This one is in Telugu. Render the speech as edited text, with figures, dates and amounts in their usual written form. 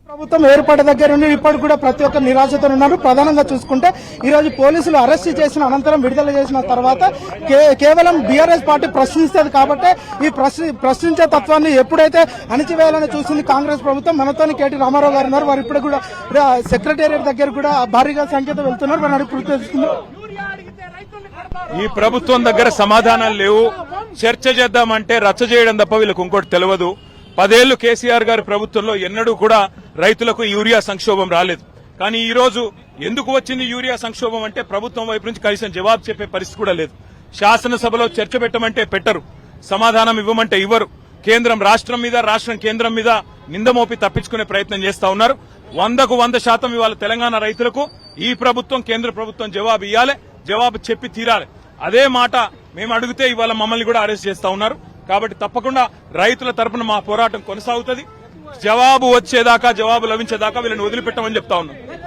ప్రభుత్వం ఏర్పడే దగ్గర నుండి ఇప్పటికి కూడా ప్రతి ఒక్క నిరాశతో ఉన్నారు. ప్రధానంగా చూసుకుంటే ఈ రోజు పోలీసులు అరెస్ట్ చేసిన అనంతరం విడుదల చేసిన తర్వాత కేవలం బీఆర్ఎస్ పార్టీ ప్రశ్నిస్తుంది కాబట్టి ఈ ప్రశ్నించే తత్వాన్ని ఎప్పుడైతే అణిచివేయాలని చూసింది కాంగ్రెస్ ప్రభుత్వం. మనతోని కేటీ రామారావు గారు ఉన్నారు. వారు ఇప్పుడు కూడా సెక్రటేరియట్ దగ్గర కూడా భారీగా సంఖ్యతో వెళ్తున్నారు. వారిని అడిగి తెలుసుకుందాం. ఈ ప్రభుత్వం దగ్గర సమాధానాలు లేవు. చర్చ చేద్దామంటే రచ్చ చేయడం తప్ప వీళ్ళకు ఇంకోటి తెలియదు. 10 ఏళ్లు కేసీఆర్ గారి ప్రభుత్వంలో ఎన్నడూ కూడా రైతులకు యూరియా సంక్షోభం రాలేదు. కానీ ఈ రోజు ఎందుకు వచ్చింది యూరియా సంక్షోభం అంటే ప్రభుత్వం వైపు నుంచి కనీసం జవాబు చెప్పే పరిస్థితి కూడా లేదు. శాసనసభలో చర్చ పెట్టమంటే పెట్టరు, సమాధానం ఇవ్వమంటే ఇవ్వరు. కేంద్రం రాష్ట్రం మీద, రాష్ట్రం కేంద్రం మీద నిందమోపి తప్పించుకునే ప్రయత్నం చేస్తా ఉన్నారు. 100కు 100% ఇవాళ తెలంగాణ రైతులకు ఈ ప్రభుత్వం, కేంద్ర ప్రభుత్వం జవాబు ఇవ్వాలి, జవాబు చెప్పి తీరాలి. అదే మాట మేము అడిగితే ఇవాళ మమ్మల్ని కూడా అరెస్ట్ చేస్తా ఉన్నారు. కాబట్టి తప్పకుండా రైతుల తరపున మా పోరాటం కొనసాగుతుంది. జవాబు వచ్చేదాకా, జవాబు లభించేదాకా వీళ్ళని వదిలిపెట్టమని చెప్తా ఉన్నాం.